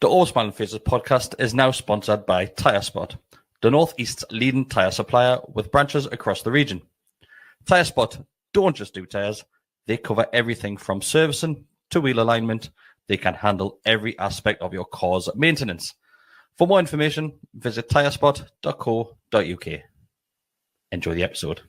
The All Smiling Faces podcast is now sponsored by Tyre Spot, the Northeast's leading tyre supplier with branches across the region. Tyre Spot don't just do tyres, they cover everything from servicing to wheel alignment. They can handle every aspect of your car's maintenance. For more information, visit tyrespot.co.uk. Enjoy the episode.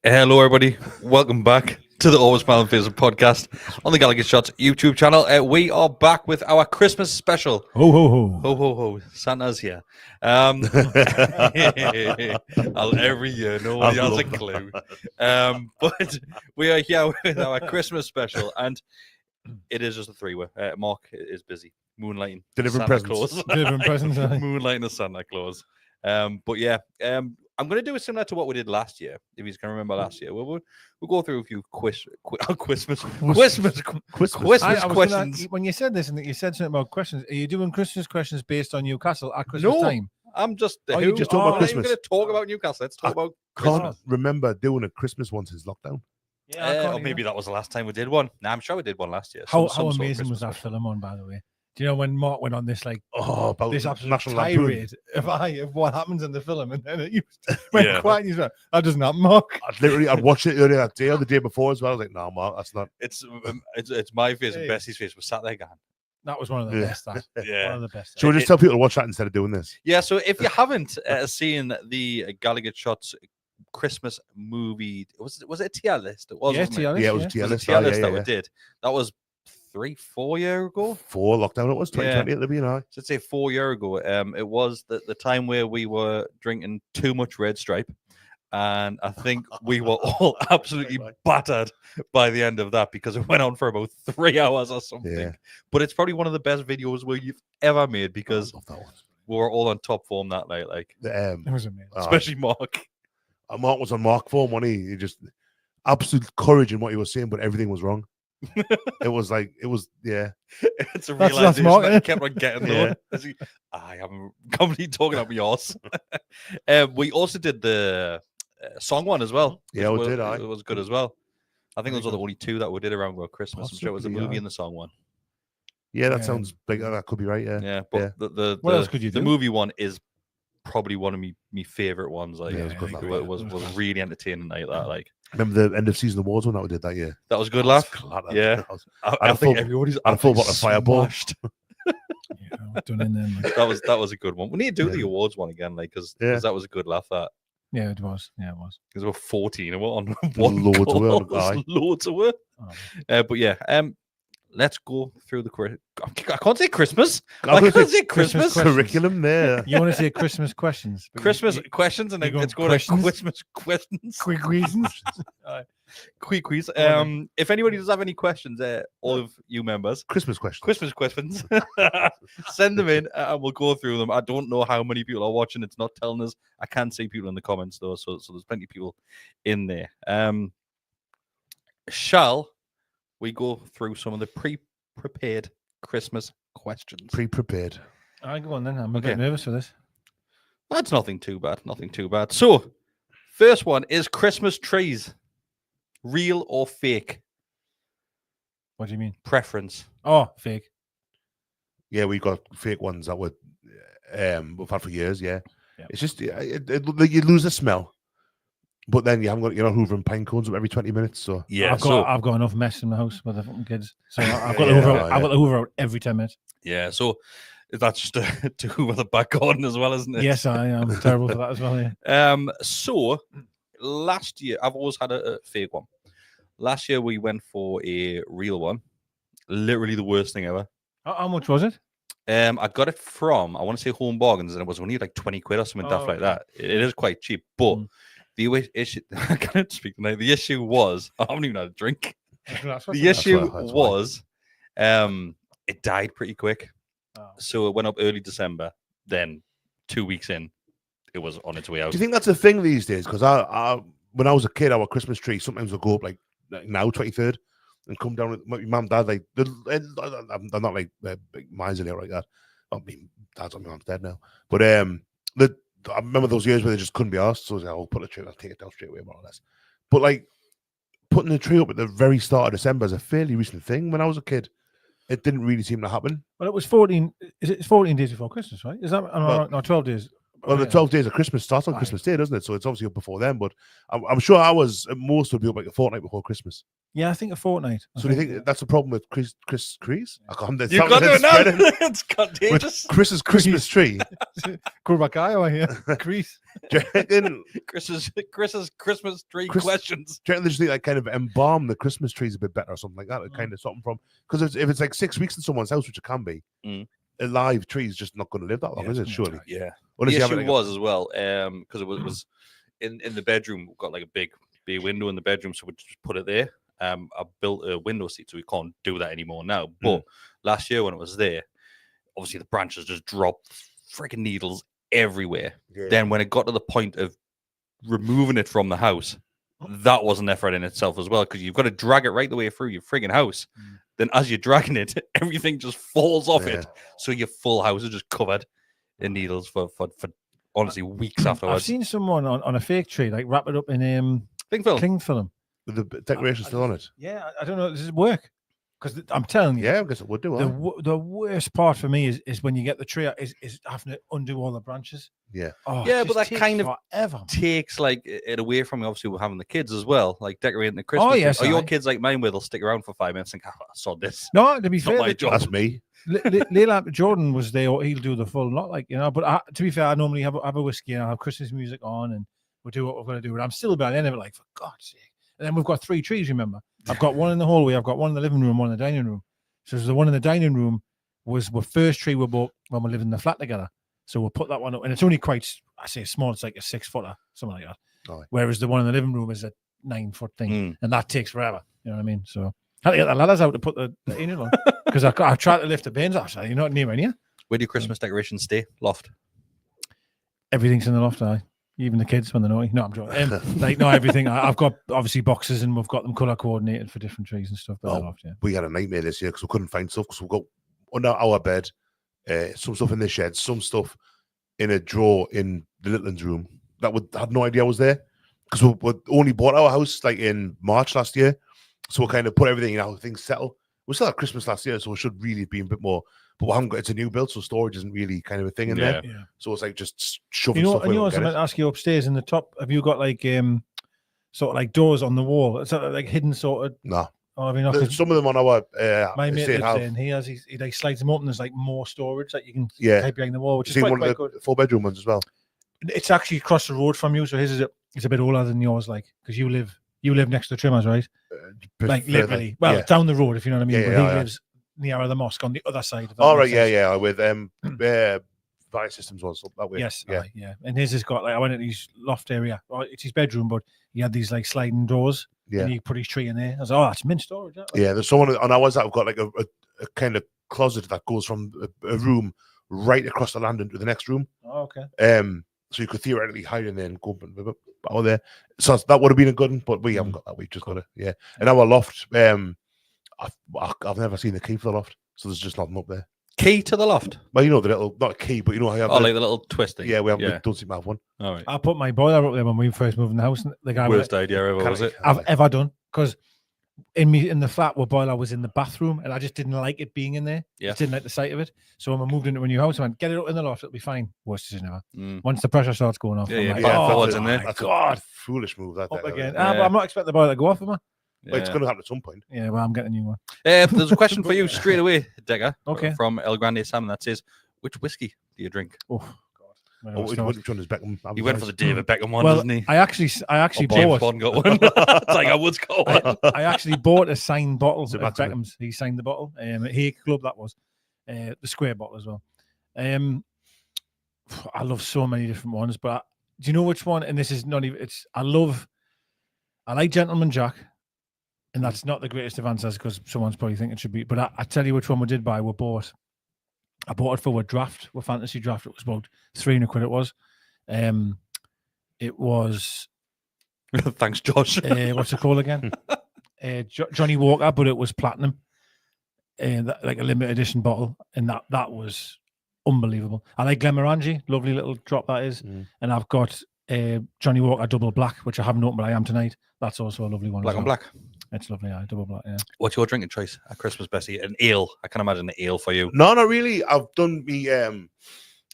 Hello, everybody. Welcome back to the Always Smiling Faces podcast on the GallowgateShots YouTube channel. We are back with our Christmas special. Ho, ho, ho. Ho, ho, ho. Santa's here. Every year, nobody has a clue. But we are here with our Christmas special, and it is just a three-way. Mark is busy moonlighting. Delivering Santa presents. Claus. Delivering presents. Moonlighting the Santa Claus. But yeah, I'm going to do it similar to what we did last year. If you can remember last year, we'll go through a few Christmas questions. When you said this and you said something about questions, are you doing Christmas questions based on Newcastle at Christmas time? I'm just. You just talk about Christmas. I'm going to talk about Newcastle. Let's talk about Can't Christmas. remember doing a Christmas one since lockdown. Yeah, Or maybe that was the last time we did one. Nah, I'm sure we did one last year. How Some sort of amazing was Christmas that special. film on, by the way? Do you know when Mark went on this About this absolute National Lampoon. tirade of what happens in the film, and then it went Yeah. quiet, and he's like, "That doesn't happen, Mark." I'd watched it earlier that day or the day before as well. I was like, no, Mark, that's not. It's my face and Hey. Bessie's face was sat there going. That was one of the Yeah. best. One Yeah. of the best. So we just tell people to watch that instead of doing this. Yeah. So if you haven't seen the Gallowgate Shots Christmas movie, was it a tier list? It was. Yeah, wasn't it? tier list, Yeah, it was yeah. a tier It was a list. tier list yeah, that we yeah. did. That was 3-4 years ago. Before lockdown, it was 2020 at the beginning. So I'd say 4 years ago. It was the time where we were drinking too much Red Stripe, and I think we were all absolutely battered by the end of that because it went on for about 3 hours or something. Yeah. But it's probably one of the best videos where you've ever made because I love that one. we were all on top form that night, like The, It was amazing. especially Mark. Mark was on Mark form, when he just absolute courage in what he was saying, but everything was wrong. Yeah. It's a That's realization Mark, that innit? he kept on getting though. Yeah. As he- I am completely talking about yours. We also did the song one as well. Yeah, which we did, aye. It was good as well. I think those are the only two that we did around Christmas. I'm sure it was the Possibly, movie aye. and the song one. Yeah, that Yeah. sounds big. That could be right. Yeah. Yeah, but Yeah. the What else could you the do? movie one is probably one of me favorite ones. Like Yeah, it was good, it that was, one. was really entertaining like that. Like Remember the end of season awards one that we did that year? that was a good laugh. Yeah. I I'd think full- everybody's I'd full bottle of Fireball. smashed. Yeah, done in there, like, That was a good one. We need to do Yeah. the awards one again, like because Yeah. that was a good laugh. That yeah, it was. Yeah, it was. because we're 14 and we're on one Loads of work, course, aye. loads of work. Oh. But yeah, let's go through the. I can't say Christmas. I I was can't like, say Christmas. questions. curriculum there. You want to say Christmas questions? but Christmas questions, and you're then going let's go to questions? Christmas questions. quick reasons. Quick quiz. Go on If anybody does have any questions, all of you members, Christmas question. Christmas questions, send them in and we'll go through them. I don't know how many people are watching. It's not telling us. I can see people in the comments though, so there's plenty of people in there. Shall we go through some of the pre-prepared Christmas questions? Pre-prepared. I go on then. I'm a Okay. bit nervous for this. That's nothing too bad. Nothing too bad. So, first one is Christmas trees, real or fake? What do you mean? Preference. Oh, fake. Yeah, we've got fake ones that we've had for years. Yeah, Yeah. it's just you lose the smell, but then you haven't got you're not hoovering pine cones up every 20 minutes. So Yeah. I've got enough mess in the house with the fucking kids, so I've got Yeah, the Hoover. yeah. I've got the Hoover out every 10 minutes. Yeah, so that's just to hoover the back garden as well, isn't it? Yes, I am terrible for that as well. Yeah. So last year, I've always had a fake one. Last year we went for a real one. Literally the worst thing ever. How much was it? I got it from I want to say Home Bargains, and it was only like 20 quid or something daft like okay. that. It is quite cheap, but Mm. the issue I can't speak tonight. The issue was I haven't even had a drink. That's The what- issue that's why. was it died pretty quick. Oh. So it went up early December. Then 2 weeks in, it was on its way out. Do you think that's a thing these days? Because I when I was a kid, our Christmas tree sometimes would go up like now 23rd and come down with my mum and dad. Like they're not like big miserly like that. I mean, dad's on my mum's dead now, but I remember those years where they just couldn't be asked. So I was like, I'll put the tree, I'll take it down straight away, more or less. But like putting the tree up at the very start of December is a fairly recent thing. When I was a kid, it didn't really seem to happen. Well, it was 14. Is it 14 days before Christmas, right? Is that no 12 days? Well, the 12 days of Christmas starts on Christmas Day, doesn't it? So it's obviously up before then. But I'm sure most would be up like a fortnight before Christmas. Yeah, I think a fortnight. So do you think that's the problem with Chris Crease? I can't. You've got it now. It's contagious. With Chris's Christmas tree. Quarterback Iowa here. Crease. Chris's Christmas tree questions. Do you reckon they just need to like kind of embalm the Christmas trees a bit better or something like that? Kind of something from because if it's like 6 weeks in someone's house, which it can be, a live tree is just not going to live that long, is it? Surely. Yeah. Unless the you have issue it, was as well because it was in the bedroom. We've got like a big window in the bedroom, so we just put it there. I built a window seat, so we can't do that anymore now. But last year when it was there, obviously the branches just dropped freaking needles everywhere. Yeah. Then when it got to the point of removing it from the house, that was an effort in itself as well, because you've got to drag it right the way through your frigging house. Then as you're dragging it, everything just falls off it. So your full house is just covered in needles for honestly weeks afterwards. I've seen someone on a fake tree like wrap it up in cling film. With the decoration still on it. Yeah, I don't know. Does it work? Because I'm telling you, yeah, I guess it would do. The worst part for me is when you get the tree out, is having to undo all the branches. Yeah, yeah, but that kind of takes like it away from me. Obviously, we're having the kids as well, like decorating the Christmas. Oh yes, are your kids like mine, where they'll stick around for 5 minutes and think, I saw this. No, to be fair, my job. That's me. Leila Jordan was there. He'll do the full lot, like But to be fair, I normally have a whiskey and I have Christmas music on, and we'll do what we're going to do. But I'm still by the end of it, like, for God's sake. And then we've got 3 trees, remember? I've got one in the hallway, I've got one in the living room, one in the dining room. So the one in the dining room was the first tree we bought when we lived in the flat together. So we'll put that one up. And it's only quite, I say small, it's like a 6-footer, something like that. Oh. Whereas the one in the living room is a 9-foot thing. And that takes forever. You know what I mean? So I had to get the ladders out to put the angel on. Because I tried to lift the bins off. So you're not near here. Where do your Christmas decorations stay? Loft? Everything's in the loft, even the kids when they're naughty. No, I'm joking. Everything. I've got obviously boxes and we've got them color coordinated for different trees and stuff. But loft, yeah. We had a nightmare this year because we couldn't find stuff. Because we've got under our bed, some stuff in the shed, some stuff in a drawer in the little one's room that we had no idea was there. Because we only bought our house like in March last year, so we kind of put everything in how things settle. We still had Christmas last year, so it should really be a bit more. But we haven't got, it's a new build, so storage isn't really kind of a thing in there. Yeah. So it's like just shoving stuff. And I was meant to ask you upstairs in the top, have you got like sort of like doors on the wall? It's like hidden sort of. No. Oh, I mean, some of them on our my mate lives there, and he like slides them open. There's like more storage that you can type behind the wall, which is quite good. 4-bedroom ones as well. It's actually across the road from you, so his is it's a bit older than yours, like because you live next to the Trimmers, right? Like literally, down the road, if you know what I mean. But he lives nearer the mosque on the other side. All right, yeah. With Fire Systems was that way. Yes, yeah. And his has got like I went in his loft area. It's his bedroom, but he had these like sliding doors. Yeah, and he put his tree in there. I was like, that's mint storage. Yeah, there's someone on ours that have got like a kind of closet that goes from a room right across the land into the next room. Oh, okay. So you could theoretically hide in there and go out there. So that would have been a good one, but we haven't got that. We just got it. Yeah, and our loft. I've never seen the key for the loft, so there's just nothing up there. Key to the loft? Well, you know the little, not a key, but you know how you have like the little twisting. Yeah, we don't seem to have one. All right. I put my boiler up there when we first moved in the house. And the guy worst idea ever, was it? I've ever done, because in the flat, where boiler was in the bathroom, and I just didn't like it being in there. Yeah. Just didn't like the sight of it. So when we moved into a new house, I went, get it up in the loft, it'll be fine. Worst decision ever. Once the pressure starts going off, I'm like, in there. That's a foolish move. That up again. But I'm not expecting the boiler to go off, am I? Well, it's going to happen at some point. Yeah, well, I'm getting a new one. There's a question for you straight away, Decker. Okay. From El Grande Salmon that says, which whiskey do you drink? Oh, God. Which one is Beckham? He went for the David Beckham one, well, doesn't he? I actually James Bond got one. It's like I was going. I actually bought a signed bottle of Beckham's. He signed the bottle. At Hake Club, that was. The square bottle as well. I love so many different ones, but do you know which one? And this is not even, I like Gentleman Jack. And that's not the greatest of answers because someone's probably thinking it should be. But I tell you which one we did buy. I bought it for a draft, a fantasy draft. It was about £300 it was. It was Thanks, Josh. what's it called again? Johnny Walker, but it was platinum, like a limited edition bottle, and that was unbelievable. I like Glenmorangie, lovely little drop that is, and I've got Johnny Walker Double Black, which I haven't opened, but I am tonight. That's also a lovely one. Black as on well. black. It's lovely, Double Black. Yeah. What's your drinking choice at Christmas, Bessie? An ale. I can imagine an ale for you. No, not really. I've done me. I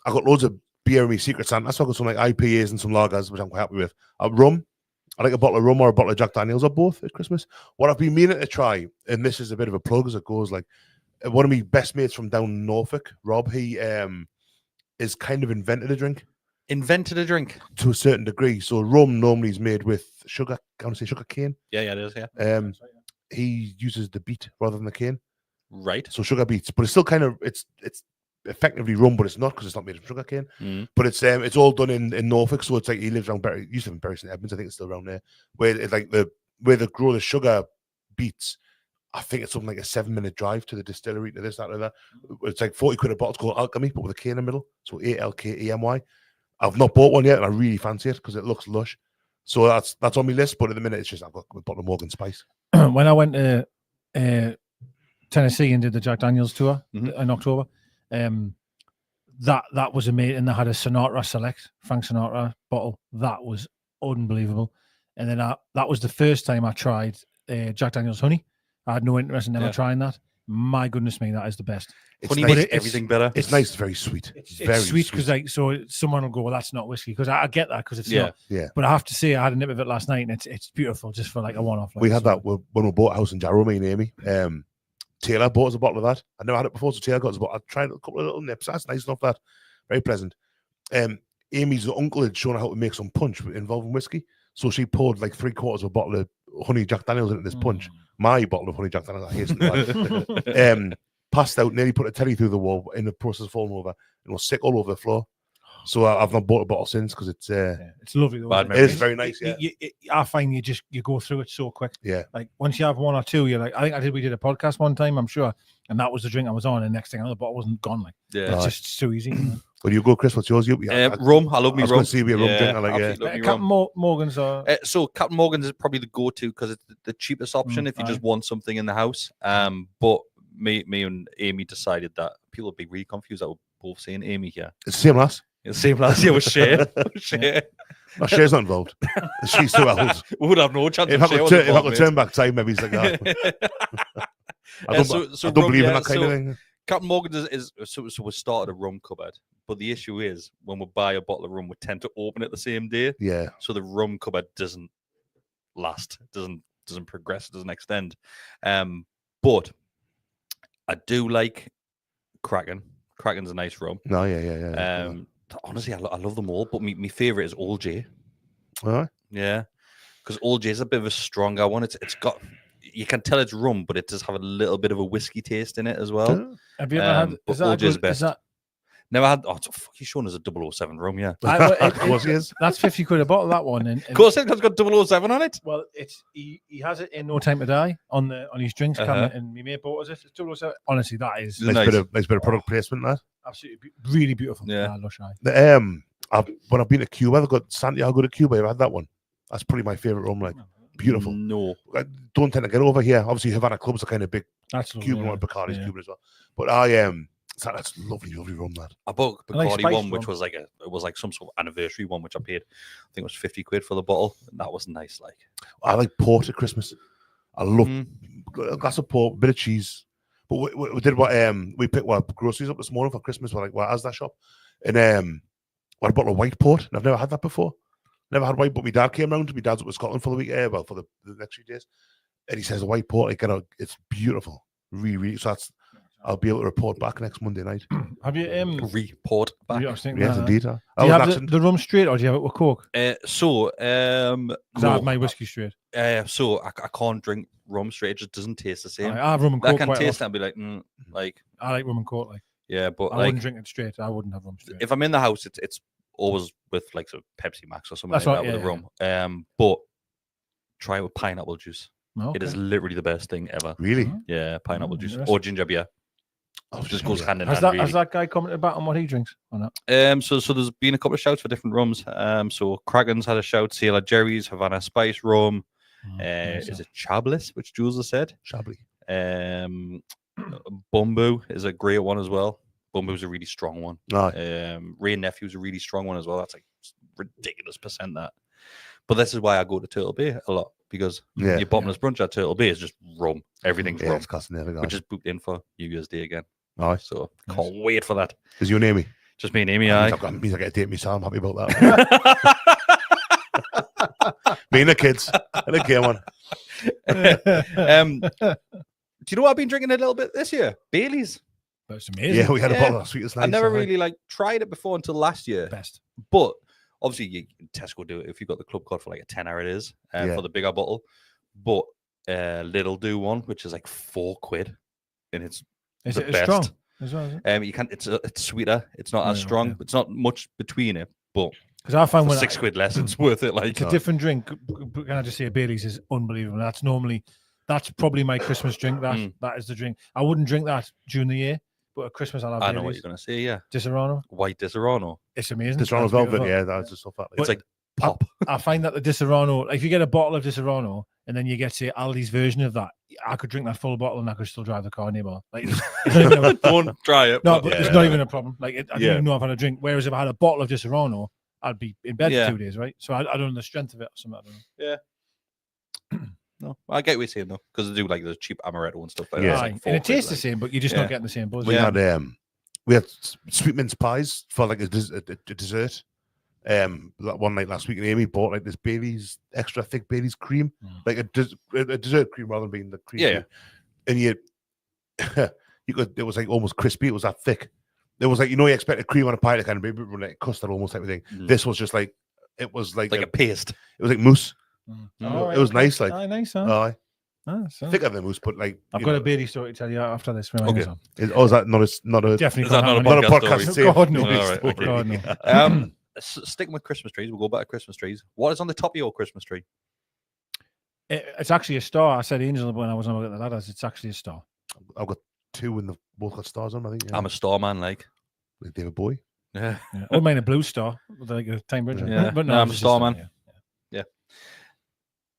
got loads of beer in my Secret Santa. So I got some like IPAs and some lagers, which I'm quite happy with. Rum. I like a bottle of rum or a bottle of Jack Daniels or both at Christmas. What I've been meaning to try, and this is a bit of a plug as it goes, like one of my best mates from down Norfolk, Rob, he is kind of invented a drink. Invented a drink? To a certain degree. So rum normally is made with sugar, I want to say sugar cane. Yeah, it is, yeah. He uses the beet rather than the cane. Right. So sugar beets, but it's still kind of, it's effectively rum, but it's not because it's not made of sugar cane. But it's all done in Norfolk, so it's like he lives around used to live in Bury St Edmunds, I think it's still around there, where it's like where they grow the sugar beets. I think it's something like a 7-minute drive to the distillery to this, that, and that. It's like 40 quid a bottle. It's called Alchemy, but with a K in the middle. So ALKEMY. I've not bought one yet, and I really fancy it because it looks lush. So that's on my list. But at the minute, it's just I've got a bottle of Morgan Spice. When I went to Tennessee and did the Jack Daniels tour in October, that was amazing. And they had a Sinatra Select Frank Sinatra bottle that was unbelievable. And then that was the first time I tried Jack Daniels Honey. I had no interest in ever trying that. My goodness me, that is the best. It's Honey makes everything better. It's nice. It's very sweet. It's very sweet because so someone will go, well, that's not whiskey, because I get that because it's not. Yeah. But I have to say, I had a nip of it last night, and it's beautiful just for like a one-off. Like, we had that when we bought a house in Jarrow, me and Amy. Taylor bought us a bottle of that. I'd never had it before, so Taylor got us a bottle. I tried a couple of little nips. That's nice enough. That very pleasant. Amy's uncle had shown her how to make some punch involving whiskey, so she poured like 3/4 of a bottle of honey Jack Daniels into this punch. My bottle of honey Jack Daniels, I hasten to add. Passed out, nearly put a telly through the wall in the process of falling over, and was sick all over the floor. So I've not bought a bottle since because it's lovely. Though, it is very nice. Yeah, I find you go through it so quick. Yeah, like once you have one or two, you're like, I think we did a podcast one time, I'm sure, and that was the drink I was on, and next thing another bottle wasn't gone. Like, it's just so easy. Well, you go, Chris. What's yours? Rum. I love me rum. See, be a rum drink. I like Captain Morgan's. So Captain Morgan's is probably the go-to because it's the cheapest option if you just want something in the house. But me and Amy decided that people would be really confused that we're both saying Amy here. It's the same lass. It's the same lass here with Cher. No, Cher's not involved. She's too old. We would have no chance. If I could turn back time, maybe it's like that. I don't believe in that kind of thing. Captain Morgan is we started a rum cupboard, but the issue is when we buy a bottle of rum, we tend to open it the same day. Yeah. So the rum cupboard doesn't last, doesn't progress, doesn't extend. But I do like Kraken. Kraken's a nice rum. No, yeah. Honestly, I love them all, but my favorite is Old J. All right. Yeah, because Old J is a bit of a stronger one. It's got, you can tell it's rum, but it does have a little bit of a whiskey taste in it as well. Have you ever had? Is that Old J's best. Is that... Never had. Oh, he's showing us a 007 rum. Yeah, of course he is. That's 50 quid a bottle. That one. And of course, it's got 007 on it. Well, he has it in No Time to Die on his drinks cabinet, and my mate bought us it. It's 007. Honestly, that is nice bit of product placement. That absolutely really beautiful. Yeah, lush eye. When I've been to Cuba, I've got Santiago de Cuba. I've had that one. That's probably my favorite rum. Like beautiful. No, I don't tend to get over here. Obviously, Havana clubs are kind of big. That's Cuban one, Bacardi's Cuban as well. But that's lovely rum. That I bought Bacardi one, which rum. was like some sort of anniversary one, which I paid. I think it was 50 quid for the bottle, and that was nice. Like I like port at Christmas. I love a glass of port, a bit of cheese. But we did what we picked groceries up this morning for Christmas. We're like, well, Asda shop, and I bought a white port. And I've never had that before. Never had white, but my dad came round. My dad's up in Scotland for the week, for the next few days, and he says a white port. It's beautiful, really, really. So I'll be able to report back next Monday night. Have you report back? Yes, indeed. Do you have the rum straight, or do you have it with Coke? Because I have my whiskey straight. So I can't drink rum straight. It just doesn't taste the same. I have rum and Coke. I can taste that and be like, I like rum and Coke. Like, yeah, but I wouldn't drink it straight. I wouldn't have rum straight. If I'm in the house, it's always with like a Pepsi Max or something That's like right, that with a rum. But try it with pineapple juice. Okay. It is literally the best thing ever. Really? Yeah, pineapple juice or ginger beer. Just goes hand in Has hand. that Really. has that guy commented about on what he drinks or not? So there's been a couple of shouts for different rums. So Kraken's had a shout. Sailor Jerry's, Havana Spice rum. Is it Chablis, which Jules has said? Chablis. Bumbu is a great one as well. Bumbu's a really strong one. Aye. Ray Nephew's a really strong one as well. That's like ridiculous percent that. But this is why I go to Turtle Bay a lot, because your bottomless brunch at Turtle Bay is just rum. Everything's rum, which is booked in for New Year's Day again. Aye. So can't wait for that. Is you and Amy? Just me and Amy. Aye. Means I get a date myself. I'm happy about that. Me and the kids. And the game one. Do you know what I've been drinking a little bit this year? Bailey's. That's amazing. Yeah, we had a bottle of sweetest night. I never really tried it before until last year. Best. But obviously, Tesco do it if you've got the club card for like a tenner. It is for the bigger bottle. But Lidl do one, which is like £4, and it's is the it best. strong as well? Is it? You can't. It's sweeter. It's not as strong. Yeah. It's not much between it, but because I find when £6 less, it's worth it. Like it's a different drink. Can I just say, Bailey's is unbelievable. That's probably my Christmas drink. That is the drink. I wouldn't drink that during the year, but at Christmas I'll have Bailey's. I know what you're gonna say. Yeah, Disaronno, white Disaronno. It's amazing. Disaronno's velvet. Yeah, that's just stuff. It's like pop. I find that the Disaronno, if you get a bottle of Disaronno and then you get say Aldi's version of that, I could drink that full bottle and I could still drive the car nearby. Like, don't try it. No, but it's not even a problem. Like, I don't even know if I had a drink. Whereas if I had a bottle of Disaronno, I'd be in bed for 2 days, right? So I don't know the strength of it or something. I don't know. Yeah. No, I get what you're saying though, because they do like the cheap amaretto and stuff like that. It's like and it tastes the same, but you're just not getting the same buzz. We had sweet mince pies for like a dessert. That one night last week, and Amy bought like this Bailey's extra thick Bailey's cream, like a dessert cream rather than being the cream. Yeah. And you could, it was like almost crispy. It was that thick. It was like, you expected cream on a pie, to kind of be like custard almost type of thing. This was just like, it was like a paste. It was like mousse. Right, it was nice, like nice, huh? Thicker than mousse, but like I've got a Bailey story to tell you after this. Okay. Is that not a definitely is that not a podcast story? God, no. All right, okay. God, no. Sticking with Christmas trees, we'll go back to Christmas trees. What is on the top of your Christmas tree? It's actually a star. I said angel when I was on the ladders. It's actually a star. I've got two and they've both got stars on. I think. Yeah. I'm a star man, like David Bowie. Yeah. I mine a blue star with like a time bridge. Yeah, but no, I'm a star man. Yeah.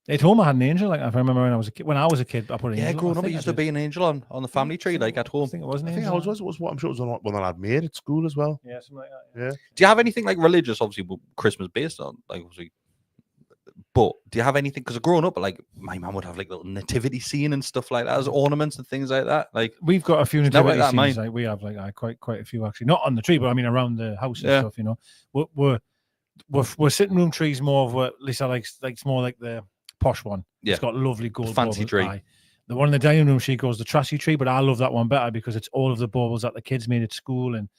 At home, I had an angel. Like I remember when I was a kid. When I was a kid, I put an angel. Yeah, growing up, it used to be an angel on the family tree, like at home. I think it was an I angel. think it was what I'm sure it was on one that I'd made at school as well. Yeah, something like that. Yeah. Do you have anything like religious, obviously, Christmas based on, like, obviously? But do you have anything? Because growing up, like my mum would have like little nativity scene and stuff like that as ornaments and things like that. Like we've got a few nativity like scenes. Like we have like quite a few actually. Not on the tree, but I mean around the house and stuff. We're sitting room trees more of what Lisa likes. Like it's more like the posh one. Yeah. It's got lovely gold fancy baubles. tree. The one in the dining room, she goes the trashy tree, but I love that one better because it's all of the baubles that the kids made at school, and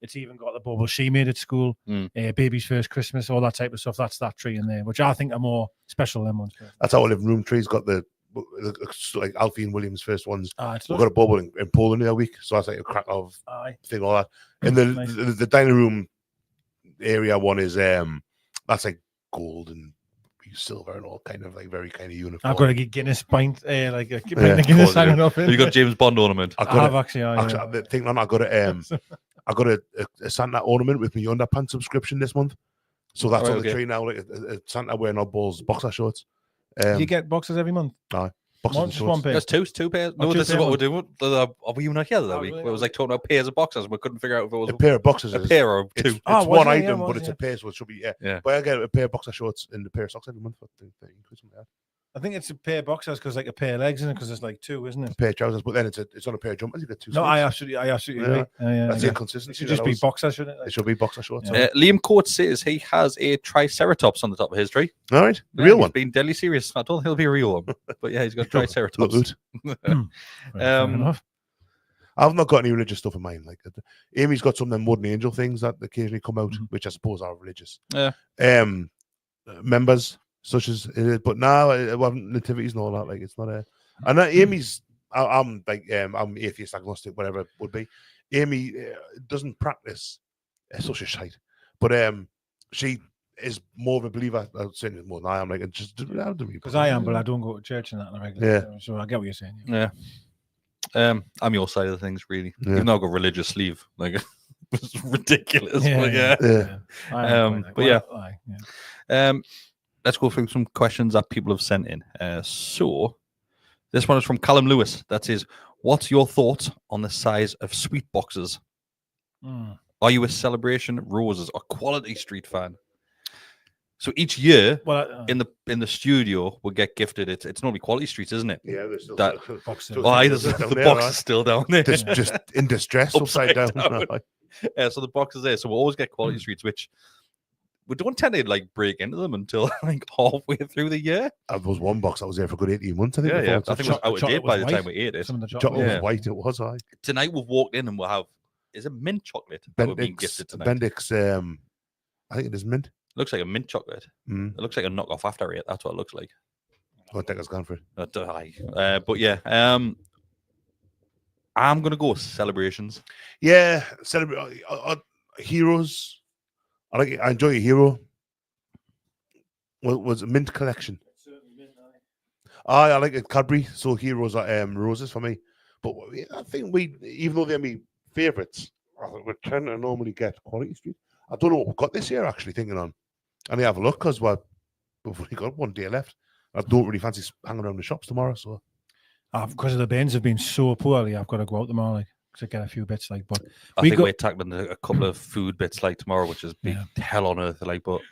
it's even got the baubles she made at school, baby's first Christmas, all that type of stuff. That's that tree in there, which I think are more special than ones. That's our living room tree's got the like Alfie and William's first ones. We've got a bauble in Poland the other week, so that's like a crack of thing, all that. And the dining room area one is that's like gold and silver and all kind of like very kind of uniform. I've got a Guinness pint, like a pint of Guinness hanging up. You got James Bond ornament. I have actually. The thing on, I got a Santa ornament with my underpants subscription this month, so that's on the tree now. Like a Santa wearing oddballs boxer shorts. You get boxes every month. Aye. Boxes one pair. There's two pairs. No, this is what we're doing. Are we not here that week? It was like talking about pairs of boxes. We couldn't figure out if it was a pair of boxes. A pair or two. It's one item, but it's a pair, so it should be But I get a pair of boxer shorts and a pair of socks every month for 30 quid. I think it's a pair of boxers because like a pair of legs, isn't it? Because it's like two, isn't it? A pair of trousers, but then it's on a pair of jumpers. You get two. No, I absolutely agree. That's inconsistency. It should just be boxers, shouldn't it? It should be boxer shorts. Liam Coates says he has a Triceratops on the top of his tree. All right, real one. Being deadly serious. I don't think he'll be a real one, but yeah, he's got a Triceratops. I've not got any religious stuff in mind. Like Amy's got some of them wooden angel things that occasionally come out, which I suppose are religious. Yeah. Members such as it is, but now it wasn't nativities and all that. Like it's not a. And Amy's, I'm atheist agnostic, whatever it would be. Amy doesn't practice such a shite, but she is more of a believer. I'd say more than I am. Like it just because I am, but I don't go to church and that on a regular. Yeah. So I get what you're saying. Yeah. I'm your side of the things, really. Yeah. Even though I've got religious sleeve, like it's ridiculous. Yeah, but Yeah. But yeah. yeah. Let's go through some questions that people have sent in. So this one is from Callum Lewis. That says, "What's your thoughts on the size of sweet boxes? Are you a Celebration, Roses, or Quality Street fan?" So each year, in the studio, we'll get gifted. It's normally Quality Streets, isn't it? Yeah, there's still That box. the box is still down there. just in distress, upside down. So the box is there. So we always get Quality Streets, which we don't tend to like break into them until like halfway through the year. There was one box that was there for a good 18 months. I think. Yeah. I think it was out of date by the time we ate it. Chocolate was white. It was. Tonight we've walked in and we'll have it mint chocolate that we're being gifted tonight. Bendix, I think it is mint. Looks like a mint chocolate. It looks like a knockoff after it. That's what it looks like. I think it's gone for it. But yeah, I'm gonna go with Celebrations. Yeah, Heroes. I enjoy a hero. What was it? Mint collection? I like it Cadbury. So Heroes are Roses for me. But I think even though they're my favourites, we tend to normally get Quality Street. I don't know what we've got this year. Actually, thinking on. I need to have a look because we've only got one day left. I don't really fancy hanging around the shops tomorrow. So, because of the bins have been so poorly, I've got to go out tomorrow to get a few bits. But I think we're tackling a couple of food bits tomorrow, which is big hell on earth. But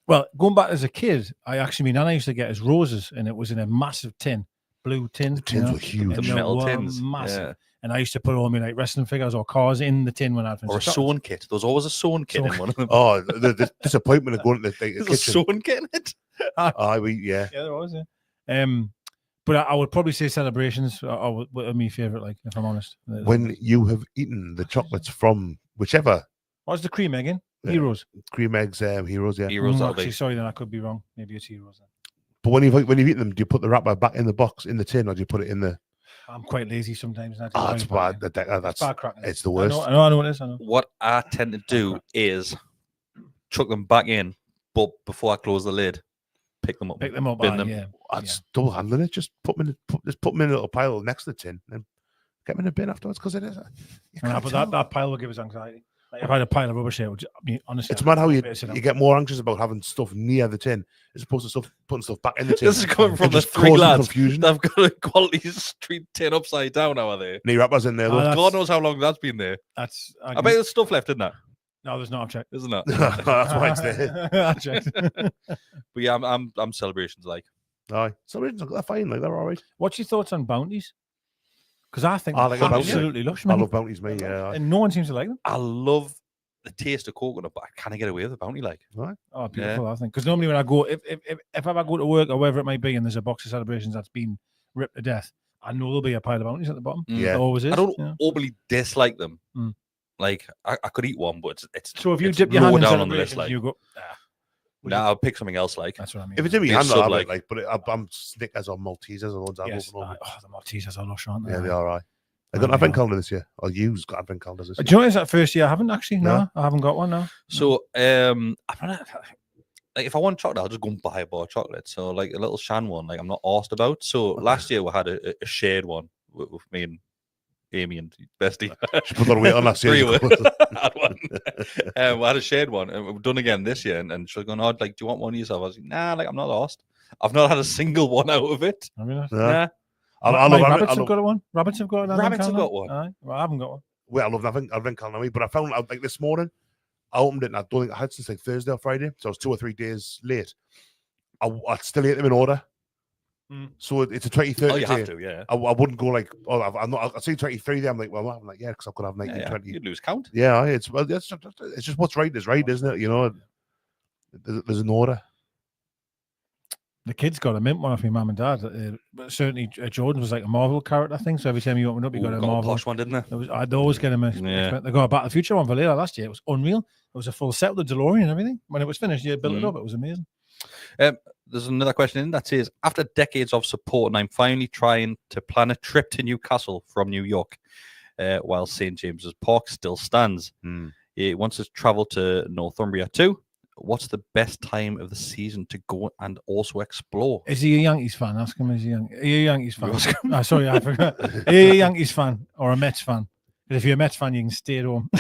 well, going back as a kid, my nana used to get us roses, and it was in a massive tin, blue tin. The tins were huge, the metal tins, massive. Yeah. And I used to put all my wrestling figures or cars in the tin when I'd or a sewn kit. There was always a sewn kit in one of them. Oh, the disappointment of going to the kitchen. A sewn kit in it. Yeah, there was. Yeah. But I would probably say Celebrations are my favourite. If I'm honest. When you have eaten the chocolates from whichever. What's the cream egg in? Heroes. Cream eggs, Heroes. Yeah. Heroes. Actually, sorry, then I could be wrong. Maybe it's Heroes. Then. But when you've eaten them, do you put the wrapper back in the box in the tin, or do you put it in the? I'm quite lazy sometimes. It's bad. That's bad crack. It's the worst. I know it is. I know. What I tend to do is chuck them back in, but before I close the lid, pick them up, bin them. Yeah. That's double handling it. Just put them in a little pile next to the tin, and get them in a bin afterwards because it is. But that pile will give us anxiety. If I had a pile of rubbish here, honestly, it's mad how you get more anxious about having stuff near the tin as opposed to putting stuff back in the tin. This is coming from the three lads that have got a Quality Street tin upside down. How are they? Knee wrappers in there. God knows how long that's been there. I bet there's stuff left in that. No, there's not. I've checked. Isn't that? That's why it's there. I checked. But yeah, I'm Celebrations Aye, Celebrations they're fine. They're all right. What's your thoughts on Bounties? Because I think I like absolutely lush, man. I love Bounties, mate. Yeah, and no one seems to like them. I love the taste of coconut, but I can't get away with the Bounty Right. Oh, beautiful! I think because normally when I go, if I go to work or wherever it might be, and there's a box of Celebrations that's been ripped to death, I know there'll be a pile of Bounties at the bottom. Yeah, it always is. I don't overly dislike them. Like I could eat one, but it's so if you dip your hand down on the list, like you go. I'll pick something else. That's what I mean. If it's in my hand, I'll have it. But I'm Snickers or Maltesers are the ones I love. The Maltesers are lush, aren't they? Yeah, they are right. I got an advent calendar this year. Or you've got advent calendars this year. Do you know it's that first year I haven't actually? No, I haven't got one now. So I'm not, like if I want chocolate, I'll just go and buy a bar of chocolate. So like a little Shan one, like I'm not arsed about. So last year we had a shared one with me and Amy and Bestie. She put that away on last year. We had a shared one, and we've done again this year. And she was going, "Oh, like, do you want one of yourself?" I was like, "Nah, like I'm not arsed. I've not had a single one out of it." I mean, nah. Rabbits have got one. Rabbits have got one. Rabbits have got one. Well, I haven't got one. Well, I love advent calendar, but I found out like this morning, I opened it and I don't think I had since like Thursday or Friday, so I was 2 or 3 days late. I still ate them in order. So it's a 2030. Oh, you have to, yeah. I wouldn't go like, I'm not. I see 23 there. I'm like, well, I'm like, yeah, because I've got to have 1920. You'd lose count. Yeah, it's just what's right is right, isn't it? You know, there's an order. The kids got a mint one off my mum and dad. Certainly, Jordan was like a Marvel character thing. So every time you opened up, you got a Marvel. Posh one, didn't they? I'd always get him. They got a Back to the Future one for later last year. It was unreal. It was a full set with the DeLorean and everything. When it was finished, you built it up. It was amazing. There's another question in that says, after decades of support, and I'm finally trying to plan a trip to Newcastle from New York, while St. James's Park still stands. He wants to travel to Northumbria too. what's the best time of the season to go and also explore? Is he a Yankees fan? Ask him. Are you a Yankees fan? Sorry, I forgot. Are you a Yankees fan or a Mets fan? Because if you're a Mets fan, you can stay at home.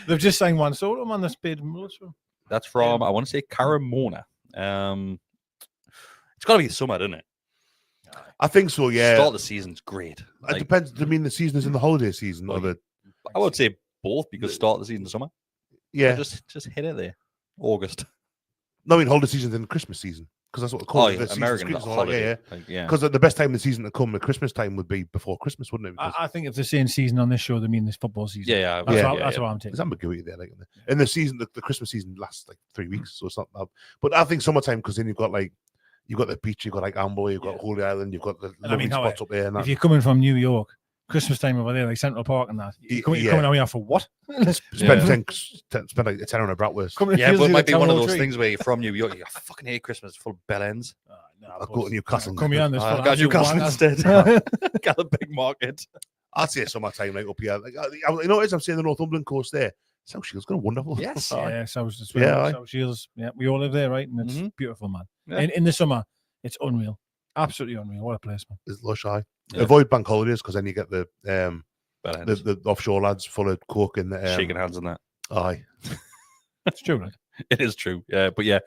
They've just signed Juan Soto, man. That's paid most for him. That's from, I want to say, Caramona. It's got to be summer, doesn't it? I think so, yeah. Start of the season's great. It depends. I mean, the season is in the holiday season. Well, Or the, I would say both, because start of the season is summer. yeah. So just hit it there. August. No, I mean, holiday season in Christmas season. Because that's what they call Oh, it. yeah, The season's American Christmas, holiday. yeah. Yeah. Because the best time of the season to come at Christmas time would be before Christmas, wouldn't it? Because I think if they're saying season on this show, they mean this football season. Yeah, That's what I'm taking. there's ambiguity there. Like, in the season, the Christmas season lasts like 3 weeks, so it's not that. But I think summertime, because then you've got the beach, you've got like Amber, you've got Holy Island, you've got the lovely spots up there. And if you're coming from New York, Christmas time over there, like Central Park and that, you're coming down here for what? spend like a 10 on a bratwurst. Yeah, but it might be one of those things where you're from New York, I fucking hate Christmas, it's full of bell ends. I'll go to Newcastle. Come here on this. I'll go to Newcastle instead. Got the big market. I'd say summertime, like up here. Like, you know, as I'm saying, the Northumberland coast there, South Shields got wonderful. Yes. Yeah, South Shields. Yeah, we all live there, right? And it's beautiful, man. Yeah. In the summer, it's unreal. Absolutely unreal. What a place, man. It's lush, aye. Yeah. Avoid bank holidays because then you get the Bell ends. the offshore lads full of coke and Shaking hands on that. Aye. It's true, right? It is true. Yeah, but yeah,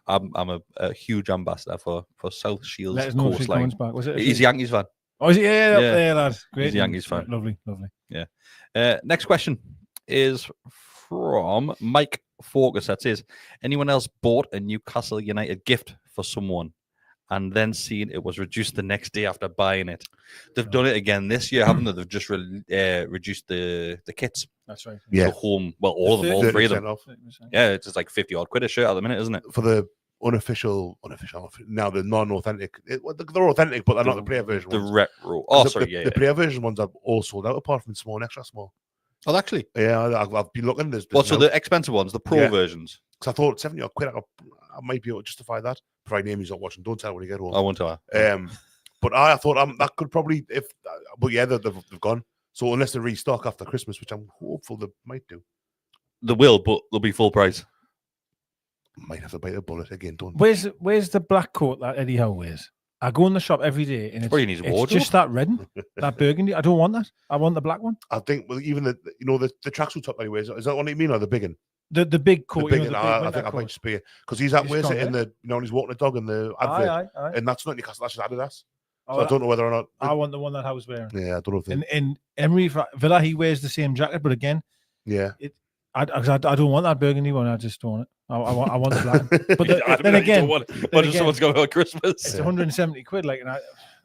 I'm a huge ambassador for South Shields Let us know if he coastline. comes back. Was it? He's a Yankees fan. Oh, is he? Yeah, up there, lad. Great. He's a Yankees fan. Lovely. Next question is from Mike Focus. That says, anyone else bought a Newcastle United gift for someone and then seen it was reduced the next day after buying it? They've done it again this year, haven't they? They've just reduced the kits. That's right. Yeah. So home, well, all of them, all three of them. Off. Yeah, it's just like 50 odd quid a shirt at the minute, isn't it? For the unofficial, now the non-authentic. They're authentic, but they're not the player version The ones. retro. Oh, sorry, The player version ones are all sold out apart from small and extra small. Oh, actually. Yeah, I've been looking. Well, so the expensive ones, the pro versions. Because I thought 70 odd quid, I might be able to justify that. Provided Amy's not watching. Don't tell her when you get home. I won't tell her. But I thought that could probably, but yeah, they've gone. So unless they restock after Christmas, which I'm hopeful they might do. They will, but they'll be full price. Might have to bite a bullet again, don't Where's the black coat that Eddie Howe wears? I go in the shop every day and it's just that red, that burgundy. I don't want that. I want the black one. I think, well, even the tracksuit top that he wears, is that what you mean, or the big one? The big coat. The big one, I think I might just be, because he's at wears it in the, when he's walking the dog in the advert. Aye. And that's not Newcastle, that's just Adidas. Oh, So I don't know whether or not. I want the one that I was wearing. Yeah, I don't know if they, In Emery Villa, he wears the same jacket, but again, yeah. I don't want that burgundy one. I just don't want it. I want the black. But then again, someone's going on Christmas. it's 170 quid. Like,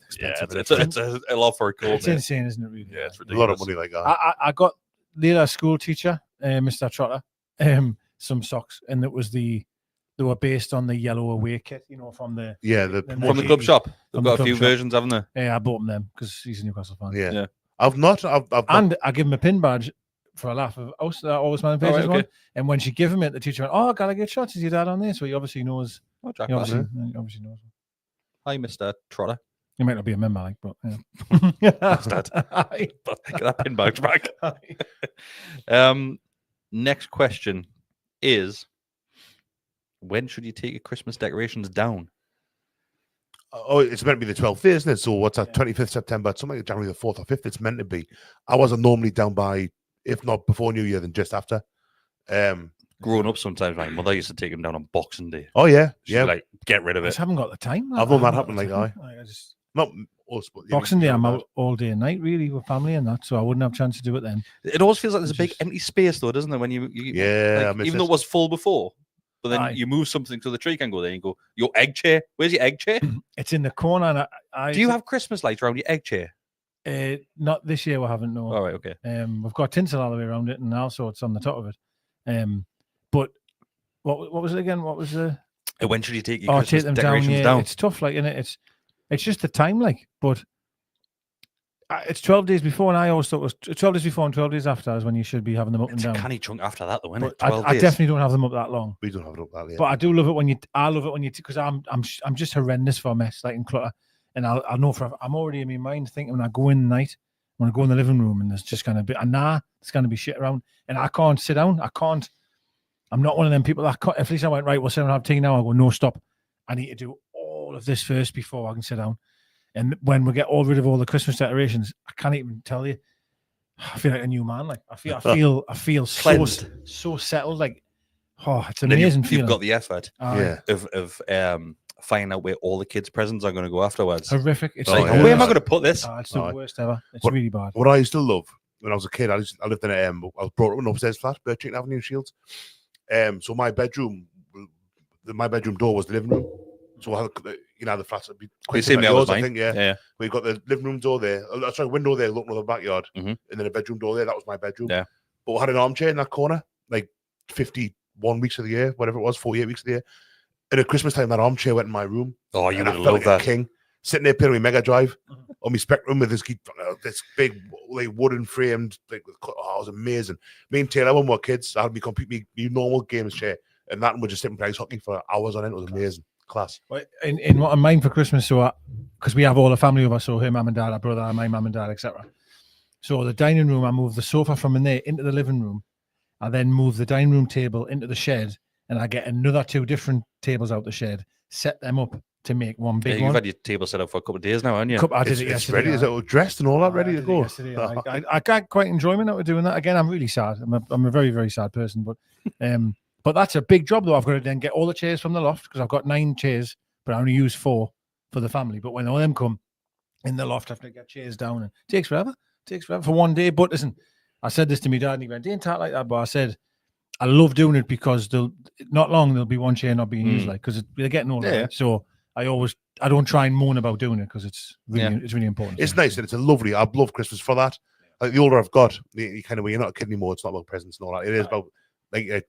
it's a lot for a coat. It's insane, isn't it? Really? Yeah, it's A ridiculous. lot of money like that. I got the school teacher, Mr. Trotter, some socks, and they were based on the yellow away kit, from the From the club shop. They've got a few versions, haven't they? Yeah, I bought them because he's a Newcastle fan. Yeah. Yeah. I've not. And I give him a pin badge for a laugh of always man pages one. And when she gave him it, the teacher went, "Oh, GallowgateShots, is your dad on there?" So he obviously knows. Oh, Jack, He obviously knows. Hi, Mr. Trotter. He might not be a member, like, but yeah. That's dad. Get that pin badge back. Next question is, when should you take your Christmas decorations down? Oh, it's meant to be the 12th, isn't it? So what's that? 25th September, something like January the 4th or 5th. It's meant to be. I wasn't normally down by, if not before New Year, then just after. Growing up, sometimes my mother used to take them down on Boxing Day. Oh yeah, She'd like, get rid of I it. just haven't got the time. I've known that happen. Like, not us, but Boxing Day, I'm out all day and night, really, with family and that, so I wouldn't have a chance to do it then. It always feels like there's a big empty space, though, doesn't it? When you yeah, like, even though it was full before, but then you move something so the tree can go there and you go, your egg chair. Where's your egg chair? It's in the corner. And do you have Christmas lights around your egg chair? Not this year, we haven't, no. All right, okay. We've got tinsel all the way around it and all sorts on the top of it. But what was it again? What was the... When should you take your Christmas take them decorations down? It's tough, like, innit? It's just the time, like, but it's 12 days before, and I always thought it was 12 days before and 12 days after is when you should be having them up and down. It's a canny chunk after that, though, isn't it? I definitely don't have them up that long. We don't have it up that late. But I do love it when you. I love it when you, because I'm just horrendous for a mess, like, in clutter, and I know I'm already in my mind thinking when I go in the night, when I go in the living room, and there's just gonna be it's gonna be shit around, and I can't sit down. I can't. I'm not one of them people that if least I went, right, we'll sit and have tea now, I go, no, stop. I need to do all of this first before I can sit down. And when we get all rid of all the Christmas decorations, I can't even tell you. I feel like a new man. Like I feel so settled. Like, oh, it's an amazing feeling. You've got the effort of finding out where all the kids' presents are going to go afterwards. Horrific. It's like, where am I going to put this? It's the worst ever. It's really bad. What I used to love when I was a kid, I lived in I was brought up in an upstairs flat, Birching Avenue, Shields. So my bedroom door was the living room. So I had, the flats would be quite same like yours, I think, yeah. We've got the living room door there. Sorry, window there, looking over the backyard, and then a bedroom door there. That was my bedroom. Yeah. But we had an armchair in that corner, like 51 weeks of the year, whatever it was, 48 weeks of the year. And at Christmas time, that armchair went in my room. Oh, you would have like loved that. A king, sitting there playing with Mega Drive on my Spectrum with this big, like wooden framed. Like, it was amazing. Me and Taylor, when we were kids, I had me normal games chair, and that would just sit and play hockey for hours on end. It was amazing. Class. Well, in what I'm mine for Christmas, so because we have all the family over, so her mum and dad, our brother, my mum and dad, etc. So the dining room, I moved the sofa from in there into the living room. I then move the dining room table into the shed, and I get another 2 different tables out the shed, set them up to make one big one. You've had your table set up for a couple of days now, haven't you? I did it yesterday. It's ready. Is it dressed and all that ready to go? I got quite enjoyment out of doing that. Again, I'm really sad. I'm a very, very sad person, but that's a big job, though. I've got to then get all the chairs from the loft because I've got 9 chairs, but I only use 4 for the family. But when all them come in the loft, I have to get chairs down, and it takes forever. It takes forever for one day. But listen, I said this to my dad, and he went, "Ain't that like that?" But I said, I love doing it because not long there'll be one chair not being used, like because they're getting older. Yeah. So I don't try and moan about doing it because it's really important. It's nice and it's I love Christmas for that. Like the older I've got, you kind of when you're not a kid anymore, it's not about presents and all that. It is about like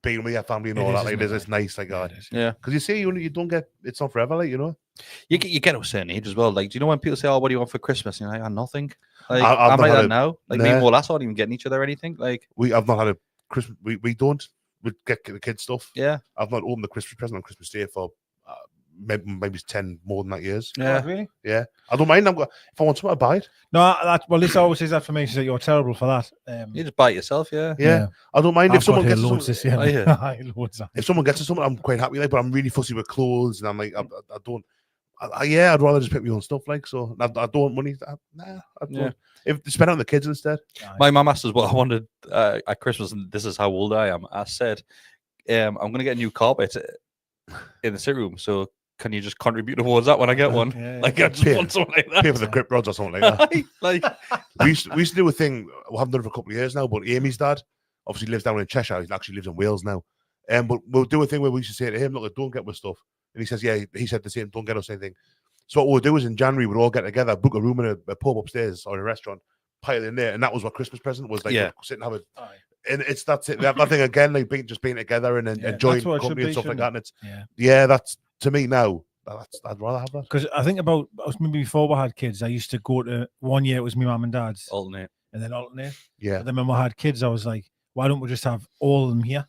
being with your family and all that. Like it's nice, like that. Yeah, because you see, you don't get it's not forever, like You get to a certain age as well. Like, do you know when people say, "Oh, what do you want for Christmas?" And you're like, "Nothing." Like, I'm like that now. Like, me and more lads aren't even getting each other anything. Like, I've not had a Christmas. We don't. We get the kids stuff. Yeah, I've not opened the Christmas present on Christmas Day for maybe 10 more than that years. Yeah, really. Yeah, I don't mind. If I want something, I buy it. No, Lisa always says that for me. She said you're terrible for that. You just buy it yourself. Yeah. I don't mind if someone gets loads this year. If someone gets something, I'm quite happy. Like, but I'm really fussy with clothes, and I'm like, I don't. I'd rather just pick my own stuff. Like, so I don't want money. I don't. Yeah. If spend it on the kids instead. My mum asked us what I wanted at Christmas, and this is how old I am. I said, I'm going to get a new carpet in the sit room, so can you just contribute towards that when I get one? I just want something like that. Pay for the grip rods or something like that. we used to do a thing. We haven't done it for a couple of years now, but Amy's dad obviously lives down in Cheshire. He actually lives in Wales now. But we'll do a thing where we used to say to him, "Look, don't get with stuff." And he says, "Yeah." He said the same. Don't get us anything. So what we'll do is in January we'll all get together, book a room in a pub upstairs or in a restaurant, pile in there, and that was what Christmas present was like. Yeah. Sit and have it. And it's that's it. That thing again, like being together and enjoying company and stuff like that. And it's that's to me now. I'd rather have that because I think about maybe before we had kids, I used to go to 1 year it was my mum and dad's alternate. Yeah. And then when we had kids, I was like, why don't we just have all of them here?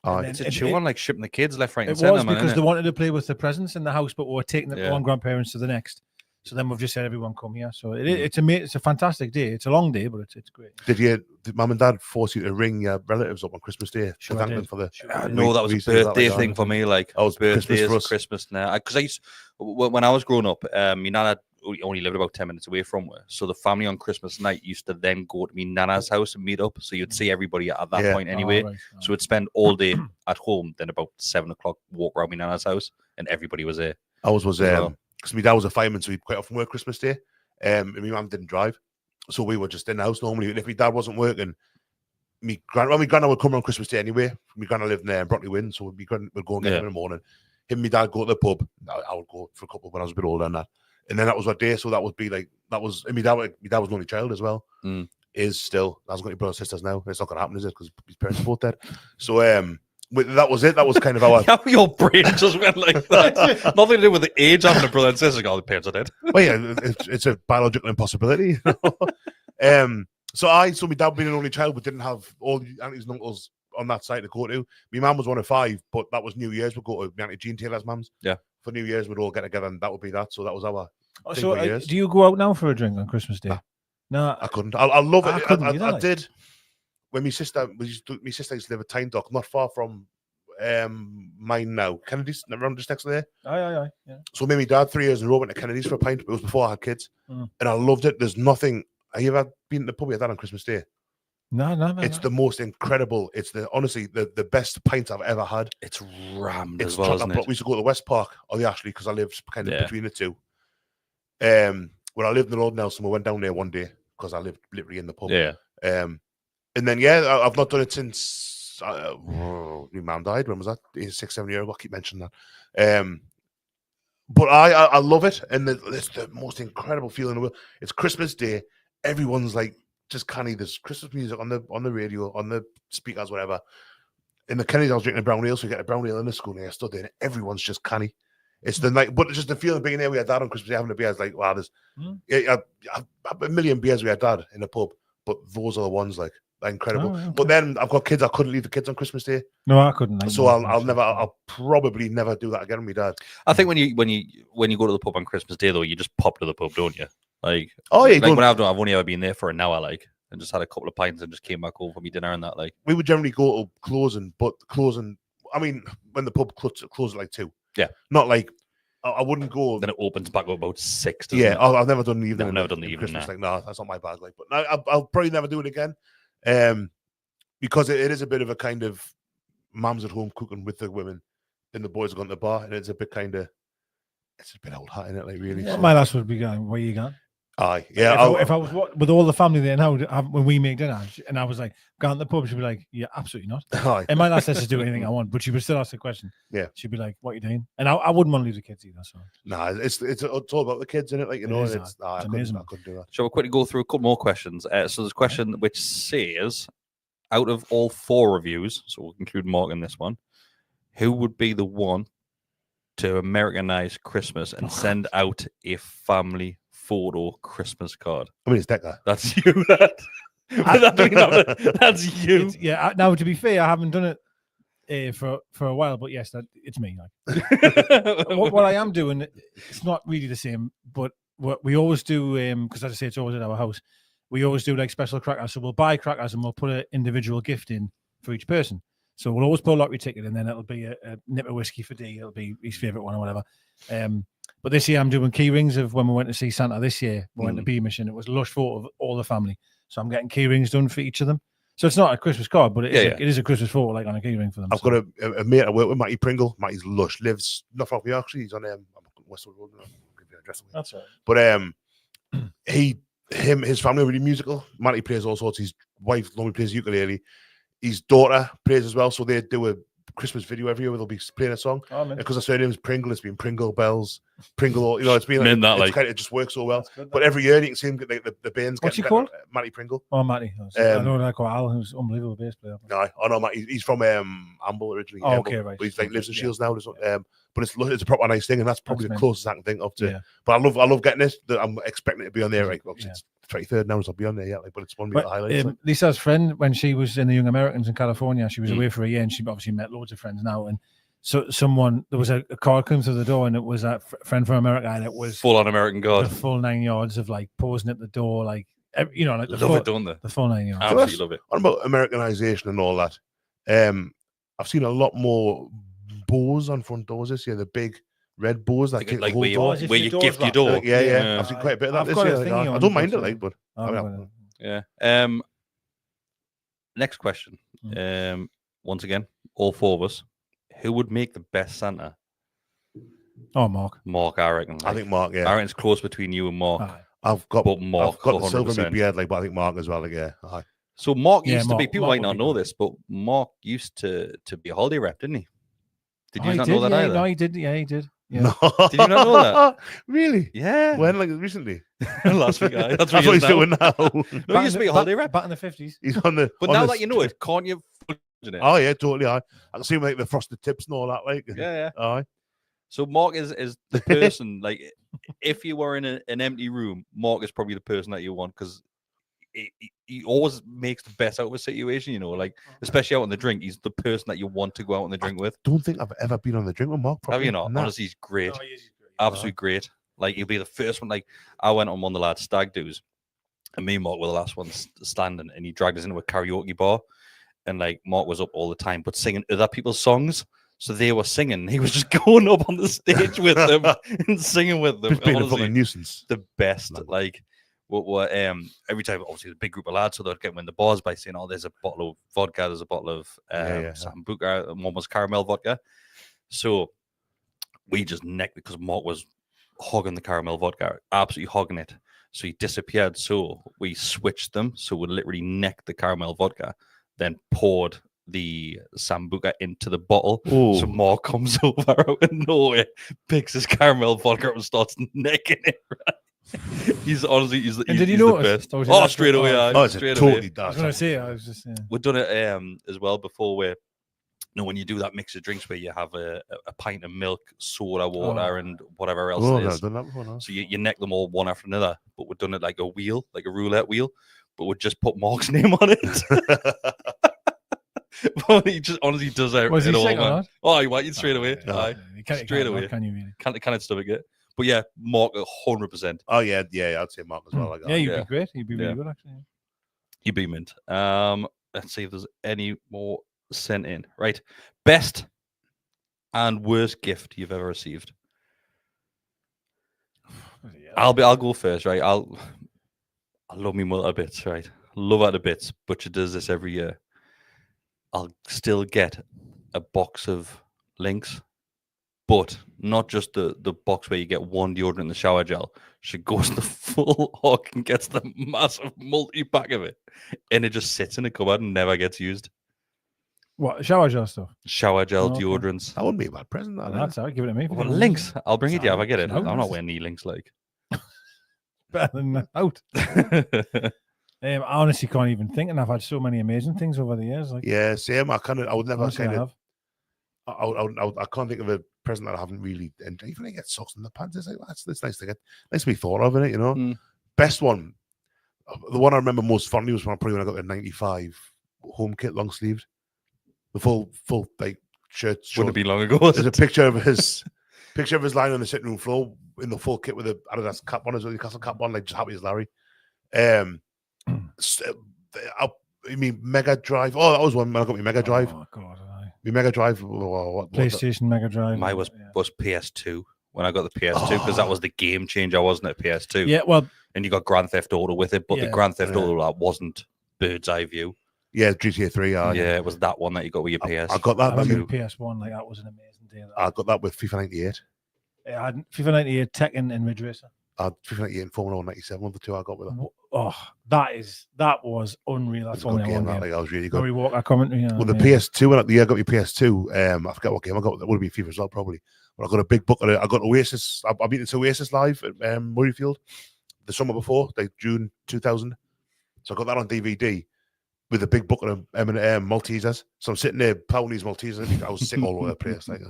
It's a chill one, like shipping the kids left, right, and centre. It was because they wanted to play with the presents in the house, but we were taking the one grandparents to the next. So then we've just said everyone come here. So it's a fantastic day. It's a long day, but it's great. Did mum and dad force you to ring your relatives up on Christmas Day to thank them for the? No, that was a birthday thing for me. Like, I was birthdays, Christmas now. Because when I was growing up, my nana only lived about 10 minutes away from her. So the family on Christmas night used to then go to my nana's house and meet up. So you'd see everybody at that point anyway. Right. So we'd spend all day at home. Then about 7 o'clock, walk around my nana's house, and everybody was there. Ours was because my dad was a fireman, so he'd quite often work Christmas Day. And my mum didn't drive, so we were just in the house normally. And if my dad wasn't working, my grandma would come on Christmas Day anyway. My grandma lived there in Brockley Wynn, so we'd go and get him in the morning. Him and my dad go to the pub. I would go for a couple when I was a bit older than that. And then that was our day, so that would be like that was. And my dad was an only child as well. Is still hasn't got any brothers and sisters now. It's not going to happen, is it? Because his parents are both dead. So that was it. That was kind of our. Your brain just went like that. Nothing to do with the age having a brother and sister. Oh, the parents are dead. Well, yeah, it's a biological impossibility. So my dad being an only child, but didn't have all the aunties and uncles on that side to go to. My mum was one of 5, but that was New Year's. We'd go to my auntie Jean Taylor's mum's. Yeah. For New Year's, we'd all get together, and that would be that. So that was our. So do you go out now for a drink on Christmas Day? No, I couldn't. I love it. I did. when my sister used to live at Tyne Dock, not far from mine now. Kennedy's around just next to there. Aye. Yeah. So me and my dad 3 years in a row went to Kennedy's for a pint. It was before I had kids, Mm. and I loved it. There's nothing. Have you ever been to the pub with that on Christmas Day? No, man. It's the most incredible. It's honestly the best pint I've ever had. It's rammed It's as well, isn't we it? used to go to the West Park or the Ashley because I live kind of Yeah. between the two. When I lived in the Road Nelson, we went down there one day because I lived literally in the pub. Yeah. And then I've not done it since my mum died. When was that? 6, 7 years ago. I keep mentioning that. But I love it, and it's the most incredible feeling in the world. It's Christmas Day. Everyone's like just canny. There's Christmas music on the radio, on the speakers, whatever. In the Kennedys, I was drinking a brown ale, so we get a brown ale in the school, and I stood there, and everyone's just canny. It's the night, but it's just the feeling of being there with your dad on Christmas Day, having a beer. It's like, wow, there's I've a million beers with your dad in a pub, but those are the ones like they're incredible. Oh, okay. But then I've got kids. I couldn't leave the kids on Christmas Day. No, I couldn't. So I'll probably never do that again with my dad. I think when you go to the pub on Christmas Day though, you just pop to the pub, don't you? Like, Oh yeah, like when I've only ever been there for an hour, like, and just had a couple of pints and just came back home for me dinner and that. Like, we would generally go to closing, but closing. I mean, when the pub closes at like 2. Yeah. Not like I wouldn't go. then it opens back up about 6. Yeah, It? I've never done the evening. I've never done the evening, Christmas. no. Like, no, that's not my bag. Like, but I'll probably never do it again. Because it is a bit of a kind of mum's at home cooking with the women, and the boys are going to the bar, and it's a bit old hat in it, like really. Yeah, So- my last would be going, where you going? Aye, yeah. If I was with all the family there now, when we make dinner, and I was like, going to the pub, she'd be like, yeah, absolutely not. Aye. And my last says to do anything I want, but she would still ask the question. Yeah. She'd be like, what are you doing? And I wouldn't want to leave the kids either. So Nah, it's all about the kids in it, like, you It know. is, And it's it's I amazing. couldn't do that. Shall we quickly go through a couple more questions? So there's a question which says, out of all 4 reviews, so we'll include Mark in this one, who would be the one to Americanize Christmas and send out a family photo Christmas card? I mean, it's Decker. That's you. That's you. Now, to be fair, I haven't done it for a while, but yes, it's me. Like. what I am doing, it's not really the same, but what we always do, because as I say, it's always at our house. We always do like special crackers. So we'll buy crackers and we'll put an individual gift in for each person. So we'll always put a lottery ticket, and then it'll be a nip of whiskey for D. It'll be his favorite one or whatever. But this year I'm doing key rings of when we went to see Santa this year. We went to Beamish, and it was a lush photo of all the family. So I'm getting key rings done for each of them. So it's not a Christmas card, but it is a Christmas photo, like on a key ring for them. I've got a mate I work with, Matty Pringle. Matty's lush, lives not far from here, actually. He's on Westwood Road. I'll give you an address. That's right. But his family are really musical. Matty plays all sorts. His wife normally plays ukulele. His daughter plays as well. So they do a Christmas video every year where they'll be playing a song. Oh, man. Because her surname's Pringle, it's been Pringle Bells, Pringle. You know, it's been Meant that, it's like- kind of, it just works so well. That's good, But every year you can see him get the bands. What's he getting called? Matty Pringle. Oh, Matty. I know that quite Al, who's an unbelievable bass player. No, I know Matty. He's from Amble originally. Oh, Amble, okay, right. But he's like lives in Yeah. Shields now. But it's a proper nice thing, and that's probably That's the mint. closest I can think of to. Yeah. But I love getting this. I'm expecting it to be on there. Like, obviously Yeah. it's 23rd now, so I'll be on there yet. Like, but it's one of the But, highlights. Like. Lisa's friend, when she was in the Young Americans in California, she was Mm. away for a year, and she obviously met loads of friends now. And so there was a card come through the door, and it was a friend from America, and it was Full on American the God. full 9 yards of like posing at the door, like like the Love full, it, don't they? the full 9 yards. Absolutely love it. What about Americanization and all that? I've seen a lot more bows on front doors this year. The big red bows that Like hold where doors. if you your door's gift your locked, door. Yeah. Yeah. I've seen quite a bit of that I've this got a year. thingy I on don't mind it, but, like, but I'm I gonna- mean, Yeah. Next question. Once again, all 4 of us. Who would make the best Santa? Oh, Mark. Mark, I reckon. I think Mark. Yeah, I reckon it's close between you and Mark. Aye. I've got But Mark, I've got the silver in my 100%. beard, like, but I think Mark as well. Like, yeah, aye. So Mark Yeah, used to be. Mark- People Mark might not would be know good. this, but Mark used to be a holiday rep, didn't he? Did you Oh, he not did, know that yeah, either? No, he did. Yeah, he did. Yeah. No. Did you not know that? Really? Yeah. When, like, recently? Last week, aye. That's That's what he's doing now. No, he used to be a holiday rep. Back in the 50s. He's on the. But on now the that you know it, can't you? It? Oh yeah, totally. I can see him like the frosted tips and all that. Like, Yeah. Aye. So Mark is the person. Like, if you were in an empty room, Mark is probably the person that you want because he always makes the best out of a situation. You know, like especially out on the drink, he's the person that you want to go out on the drink with. Don't think I've ever been on the drink with Mark. Have you properly. not? Nah. Honestly, he's great. Oh, he is great. Absolutely great. Like he'll be the first one. Like I went on one of the lads' stag do's, And me and Mark were the last ones standing, and he dragged us into a karaoke bar. And like Mark was up all the time, but singing other people's songs. So they were singing. He was just going up on the stage with them and singing with them. Just being Honestly, a fucking nuisance. the best. Love it. Like, what every time, obviously, the big group of lads, so they'd get in the bars by saying, "Oh, there's a bottle of vodka, there's a bottle of Sambuca, and one was caramel vodka." So we just necked it because Mark was hogging the caramel vodka, absolutely hogging it. So he disappeared. So we switched them. So we literally necked the caramel vodka, then poured the Sambuca into the bottle. Oh. So Mark comes over out of nowhere, picks his caramel vodka up and starts necking it. Right? He's honestly, he's And did you the notice? best. Or was it Oh, that- straight away. oh, yeah, Oh, it's straight totally away. I was going to say, I was just We've done it as well before where, you know, when you do that mix of drinks where you have a pint of milk, soda, water, and whatever else Oh, it no, is. I've done that before, no. So you neck them all one after another, but we've done it like a wheel, like a roulette wheel, but we've just put Mark's name on it. Well, he just honestly does everything. Was he all, sick or man. not? Oh, he went you straight away. yeah. Aye. You can't, Straight away. Can you really? Can't stomach it. But yeah, Mark 100%. Oh, yeah, I'd say Mark as well. Like Yeah, you'd Yeah. be great. You'd be really Yeah. good, actually. You be mint. Let's see if there's any more sent in. Right. Best and worst gift you've ever received. I'll go first, right? I love me mother a bits, right? Love her to bits, but she does this every year. I'll still get a box of Lynx, but not just the box where you get one deodorant in the shower gel. She goes the full hog and gets the massive multi-pack of it, and it just sits in a cupboard and never gets used. What, shower gel stuff? Shower gel, Oh, okay. deodorants. That wouldn't be a bad present. That, That's all. Give it to me. Well, Lynx. I'll bring it to you if I get it. Sound. I'm not wearing knee links like. Better than out. I honestly can't even think, and I've had so many amazing things over the years. Like, yeah, same. I would never honestly, I kind of. have. I can't think of a present that I haven't really. And even when I get socks in the pants, it's like that's nice to get. Nice to be thought of, innit? You know. Mm. Best one. The one I remember most fondly was probably when I got the '95 home kit, long sleeved, the full like shirt. Wouldn't it be long ago? There's a picture of his lying on the sitting room floor in the full kit with a Adidas cap on, his Newcastle cap on, like just happy as Larry. I mean, Mega Drive. Oh, that was one when I got my Mega Drive. Oh God, My Mega Drive. What PlayStation Mega Drive. Mine was PS2 when I got the PS2 because that was the game changer, wasn't it? PS2. Yeah, well, And you got Grand Theft Auto with it, but the Yeah. Grand Theft Auto that wasn't bird's eye view. Yeah, GTA 3. Yeah, it was that one that you got with your PS. I got that. I was That in PS1. Like, that was an amazing deal. I got that with FIFA 98. I had FIFA 98, Tekken, and Ridge Racer. I had FIFA 98 and Formula 1 97. One of the two I got with that. Oh, that was unreal. That's It's a good Formula game. 1 That, game. like, I was really good. Rory Walker commentary. With the PS2, when I got my PS2, I forget what game I got. That would have been FIFA as well, probably. But I got a big book of it. I got Oasis. I've been to Oasis live at Murrayfield the summer before, like June 2000. So I got that on DVD with a big book of Maltesers. So I'm sitting there pouting these Maltesers. I was sick all over the place. Like,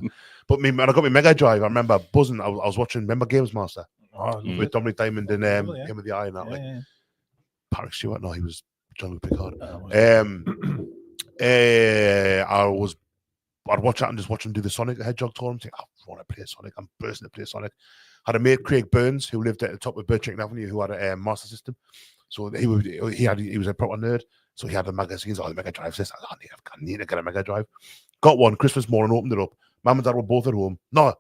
but when I got my Mega Drive, I remember buzzing. I was watching, remember Games Master with Dominic Diamond and him with the eye and that. Like Patrick Stewart. No, he was John Luke Picard. I'd watch that and just watch him do the Sonic the Hedgehog tour. I'm thinking, I want to play Sonic. I'm bursting to play Sonic. Had a mate, Craig Burns, who lived at the top of Birching Avenue, who had a Master System. So he was a proper nerd. So he had the magazines, the Mega Drive. Says, I need to get a Mega Drive. Got one Christmas morning, opened it up. Mum and Dad were both at home. No,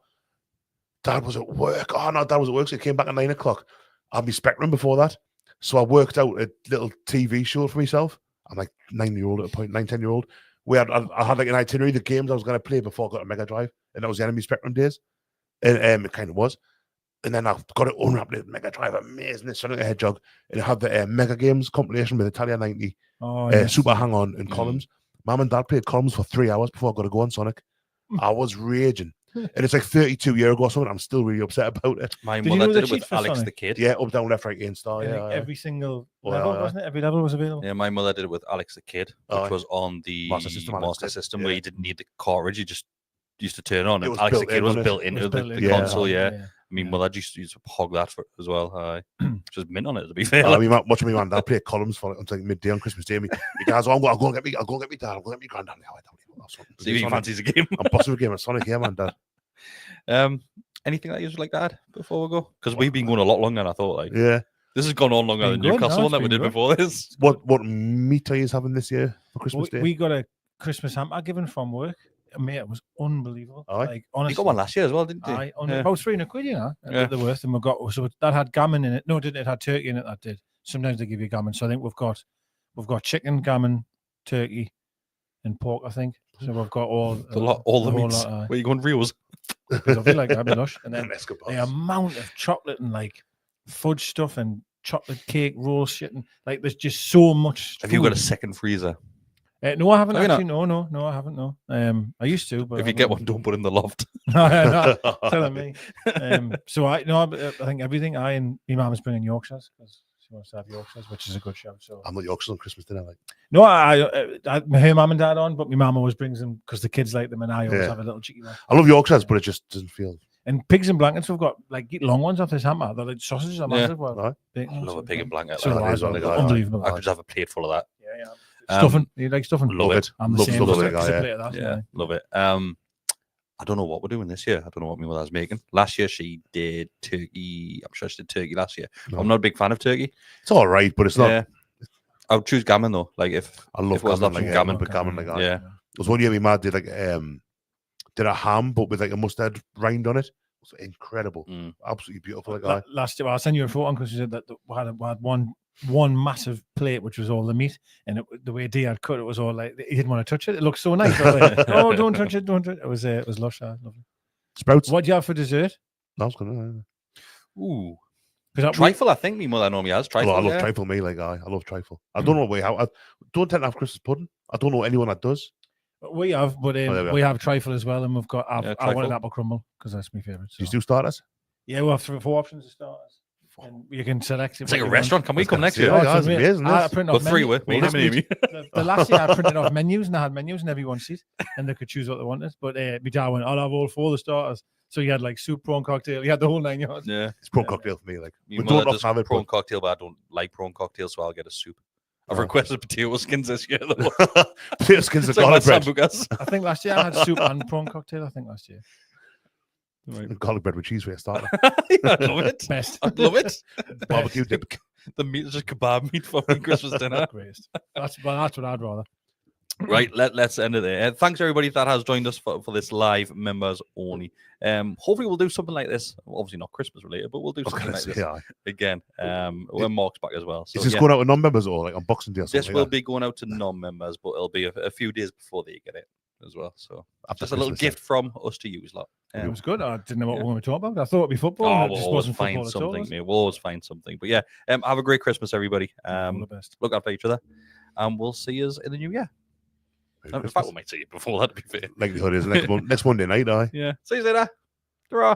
Dad was at work. Oh no, Dad was at work. So he came back at 9 o'clock. I had my Spectrum before that. So I worked out a little TV show for myself. I'm like 9-year-old at a point, 9-10-year-old. I had like an itinerary, the games I was going to play before I got a Mega Drive. And that was the Enemy Spectrum days. And it kind of was. And then I've got it unwrapped in Mega Drive. Amazing. It's Sonic the Hedgehog. And it had the Mega Games compilation with Italia 90, Super Hang On, and Columns. Mum and Dad played Columns for 3 hours before I got to go on Sonic. I was raging. And it's like 32 years ago or something. I'm still really upset about it. My Did you mother know did the it with cheat for Alex Sonic? the Kid. Yeah, up, down, left, right, and star. And Yeah, like every single Oh, level, yeah. wasn't it? Every level was available. Yeah, my mother did it with Alex the Kid, which Oh, was on the Master System, Alex Kid. System Yeah. where you didn't need the cartridge. You just used to turn on. It And was Alex the built Kid in, was wasn't it? built It into was the built in. Yeah. console, yeah. I mean, Yeah. mother used to hog that as well. Just mint on it, to be fair. I mean, watching me man, Dad play Columns for until midday on Christmas Day. Me dad's, I'll go and get me dad. I'll go and get me granddad. See if he fancies a game. I'm bossing a game at Sonic here, man, Dad. Anything that you would like to add before we go? Because we've been going a lot longer than I thought. Like, Yeah. This has gone on longer Been than good, Newcastle no, one that it's we been did good. before this. What meat are you having this year for Christmas Day? We got a Christmas hamper given from work. Mate, it was unbelievable. Aye. Like, You honestly. got one last year as well, didn't you? Aye, Yeah. about £300, you know, Yeah. the worth. And we got, so that had gammon in it. No, it didn't. It had turkey in it. That did. Sometimes they give you gammon. So I think we've got chicken, gammon, turkey, and pork, I think. So we've got all all the whole meats. lot, aye. Where you going, reels? Lovely, like that, be lush. And then And escargots. the amount of chocolate and like fudge stuff and chocolate cake roll shit and like there's just so much. Have you got a food. second freezer? No, I haven't Have you actually. No, I haven't. No, I used to, but If I you get haven't. one, don't put it in the loft. No, telling me. So I think everything. I and my mum is bringing Yorkshires because she wants to have Yorkshires, which is a good show. So I'm not Yorkshire on Christmas dinner. Like, no, her mum and dad on, but my mum always brings them because the kids like them, and I always Yeah. have a little cheeky one. I love Yorkshires, but it just doesn't feel. And pigs and blankets, we've got like long ones off this hamper. They're like sausages are Yeah. massive. Well, Right. big I ones, love a so pig and blanket. So That do I is as well. on the guy, Unbelievable. I could just have a plate full of that. Yeah. Um, Stuffing. You like stuffing? Love it. I'm the Love same. stuffing, Just guy, a yeah. plate of that, Yeah, love it. I don't know what we're doing this year. I don't know what my mother's making. Last year she did turkey. I'm sure she did turkey last year. No. I'm not a big fan of turkey. It's all right, but it's not. Yeah. I would choose gammon though. Like if I love if it was gammon. an Like, option, gammon. but gammon, like, Yeah. There was one year my mad did like did a ham, but with like a mustard rind on it. It was incredible, Mm. absolutely beautiful. Like, aye. Last year, I'll send you a photo because she said that we had one massive plate which was all the meat, and the way Dee had cut it was all like he didn't want to touch it. It looked so nice. I was like, oh, don't touch it, don't touch it. It was lush. Lovely. Sprouts. What do you have for dessert? No, I was gonna. Ooh. Because Trifle, I think my mother normally has trifle. I love yeah. trifle. Me, like, I love trifle. I don't know how. I don't tend to have Christmas pudding. I don't know anyone that does. we have, but there we we have trifle as well, and we've got. I trifle. wanted apple crumble because that's my favorite. Do you do starters? Yeah, we have 4 options of starters, and you can select. It's like a restaurant. Can we come next Yeah, year? yeah, it's amazing. I printed Got off 3 menu- with me. Well, Him and Amy. The last year I printed off menus and I had menus in every one seat and they could choose what they wanted. But my dad went, I'll have all 4 of the starters. So you had like soup, prawn cocktail, you had the whole 9 yards. Yeah. It's prawn cocktail for me. Like, My we mother don't does often have it. prawn cocktail, but I don't like prawn cocktail, so I'll get a soup. I've Oh. requested potato skins this year, though. Potato skins It's of like my garlic bread. sambucas. I think last year I had soup and prawn cocktail. I think last year. Garlic bread with cheese for a starter. I love it. Best. I love it. Barbecue dip. The meat is just kebab meat for me Christmas dinner. Greatest. That's what I'd rather. Right, let's end it there. Thanks everybody that has joined us for this live members only. Hopefully we'll do something like this. Obviously not Christmas related, but we'll do something like this Yeah. again. When Mark's back as well. So Is this yeah, going out with non-members or like on Boxing Day or something? this will be going out to non-members, but it'll be a few days before they get it as well. So After just a little Christmas, gift from us to use, lot. It was good. I didn't know what yeah. we were going to talk about. I thought it'd be football. Oh, and it we'll just always wasn't find football at all, something, was it? mate. We'll always find something. But yeah, have a great Christmas, everybody. All the best. Look after each other, and we'll see you in the new year. Merry In fact, Christmas. we might see you before that, to be fair. Likelihood is next Monday night, aye. Yeah. See you later. Ta-ra.